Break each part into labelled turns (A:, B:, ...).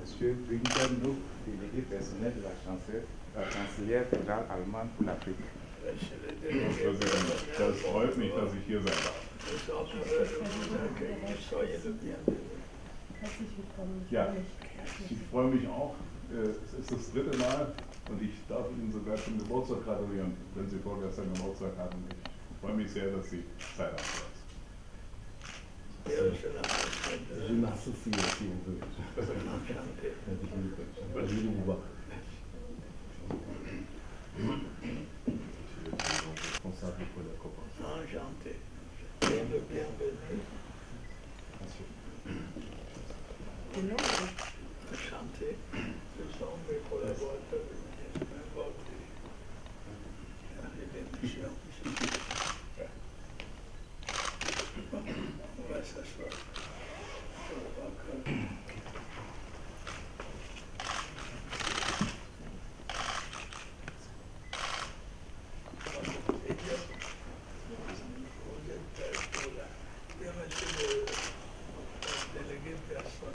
A: Monsieur Günter Nooke, délégué personnel de la Chancelière fédérale allemande pour l'Afrique.
B: Das freut mich, dass ich hier sein darf. Ja, ich freue mich auch. Es ist das dritte Mal und ich darf Ihnen sogar zum Geburtstag gratulieren, wenn Sie vorgestern Geburtstag hatten. Ich freue mich sehr, dass Sie Zeit haben.
C: Je m'associe si on veut. Responsable pour la coopération.
D: Enchanté. Bienvenue. Enchanté. Ce sont mes collaborateurs. On va s'asseoir.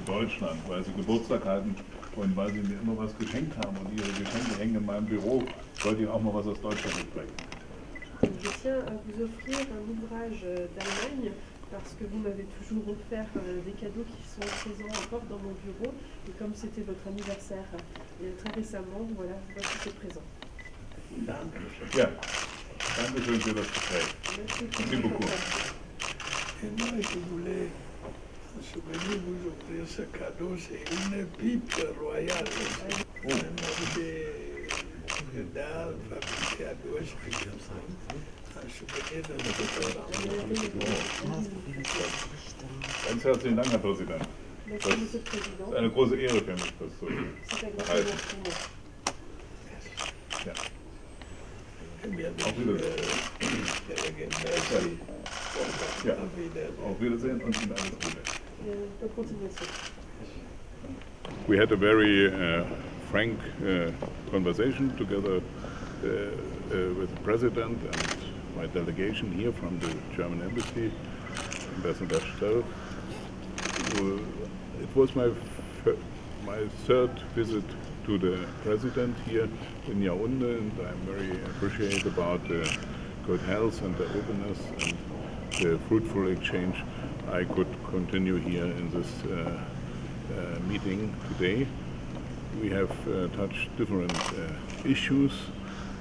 B: Deutschland, weil Sie Geburtstag hatten und weil Sie mir immer was geschenkt haben und Ihre Geschenke hängen in meinem Büro, wollte ich auch mal was aus Deutschland mitbringen.
E: Je tiens à vous offrir un ouvrage d'Allemagne parce que vous m'avez toujours offert des cadeaux qui sont présents encore dans mon bureau et comme c'était votre anniversaire très récemment, voilà, voici ces présents.
B: Ja, danke schön für das Gespräch. Merci beaucoup.
D: Et moi, je voulais, en souvenir, vous offrir ce cadeau. C'est une pipe royale. Un objet d'art fabriqué à l'Ouest, en souvenir de notre parent.
B: Ganz herzlichen Dank, Herr Präsident. Das ist eine große Ehre für mich, das zu erhalten. Ja. Auf Wiedersehen. Ja, auf Wiedersehen und Ihnen alles Gute. We had a very frank conversation together with the President and my delegation here from the German Embassy, Ambassador Stell. It was my third visit to the President here in Yaoundé, and I'm very appreciative about the good health and the openness and the fruitful exchange I could continue here in this meeting today. We have touched different issues.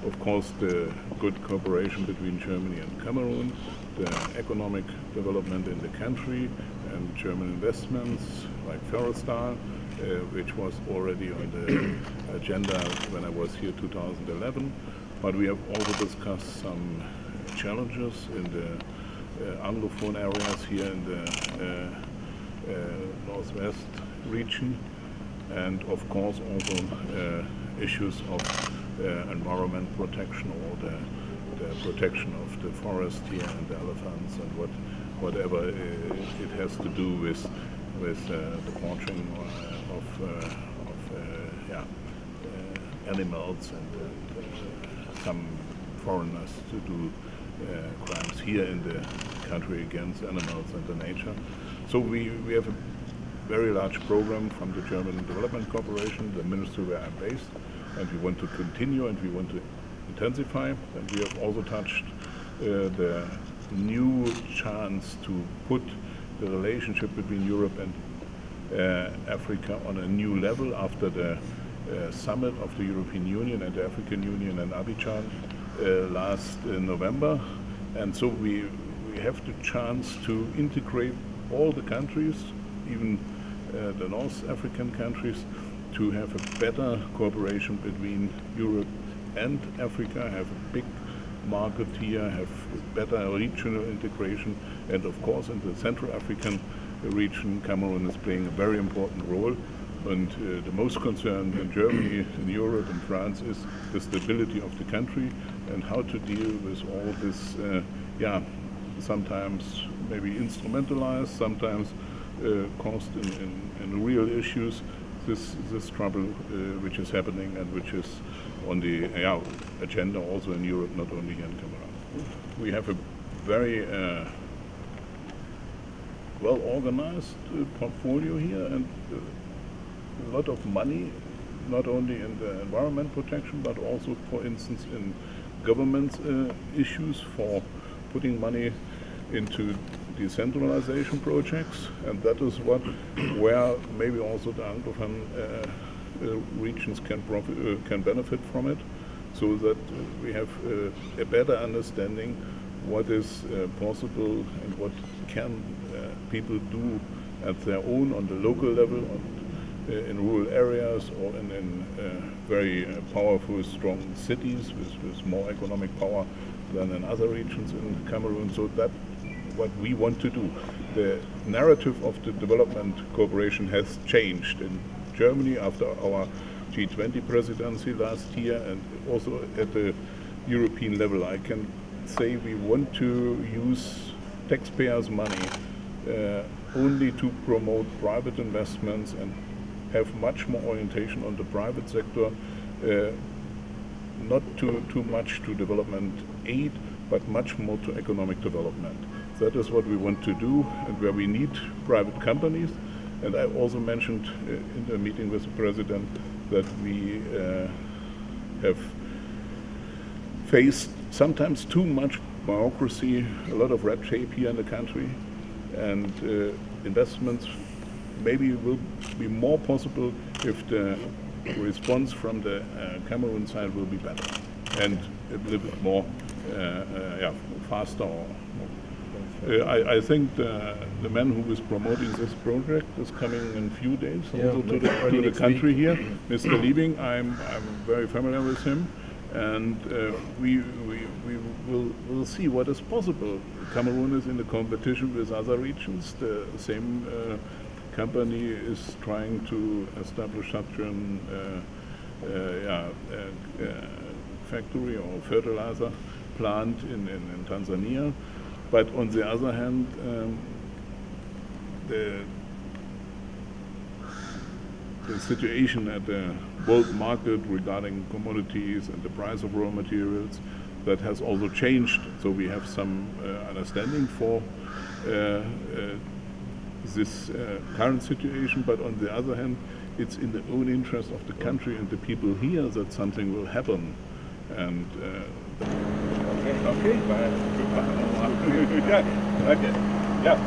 B: Of course, the good cooperation between Germany and Cameroon, the economic development in the country, and German investments like Ferrostar, which was already on the agenda when I was here 2011. But we have also discussed some challenges in the Anglophone areas here in the northwest region, and of course also issues of environment protection or the protection of the forest here and the elephants and whatever it has to do with the poaching of animals and some foreigners to do crimes here in the country against animals and the nature. So we have a very large program from the German Development Corporation, the ministry where I'm based, and we want to continue and we want to intensify. And we have also touched the new chance to put the relationship between Europe and Africa on a new level after the summit of the European Union and the African Union in Abidjan last November. And so we have the chance to integrate all the countries, even the North African countries, to have a better cooperation between Europe and Africa, have a big market here, have better regional integration, and of course in the Central African region, Cameroon is playing a very important role. And the most concern in Germany, in Europe, and France is the stability of the country and how to deal with all this, sometimes maybe instrumentalized, sometimes caused in real issues, this trouble which is happening and which is on the agenda also in Europe, not only here in Cameroon. We have a very well-organized portfolio here and a lot of money, not only in the environment protection, but also, for instance, in government issues for putting money into decentralization projects, and that is where maybe also the Anglophone regions can benefit from it, so that we have a better understanding what is possible and what can people do at their own on the local level, in rural areas or in very powerful, strong cities with more economic power than in other regions in Cameroon. So that's what we want to do. The narrative of the development cooperation has changed in Germany after our G20 presidency last year, and also at the European level. I can say we want to use taxpayers' money only to promote private investments and have much more orientation on the private sector, not too much to development aid, but much more to economic development. That is what we want to do, and where we need private companies. And I also mentioned in the meeting with the President that we have faced sometimes too much bureaucracy, a lot of red tape here in the country, and investments maybe will be more possible if the response from the Cameroon side will be better and a little bit more faster. I think the man who is promoting this project is coming in a few days also to the country here, Mr. Liebing. I'm very familiar with him, and we will see what is possible. Cameroon is in the competition with other regions. The same company is trying to establish such a factory or fertilizer plant in Tanzania. But on the other hand, the situation at the world market regarding commodities and the price of raw materials, that has also changed. So we have some understanding for this current situation, but on the other hand, it's in the own interest of the country and the people here that something will happen. And
A: okay, bye.
B: yeah, okay, yeah.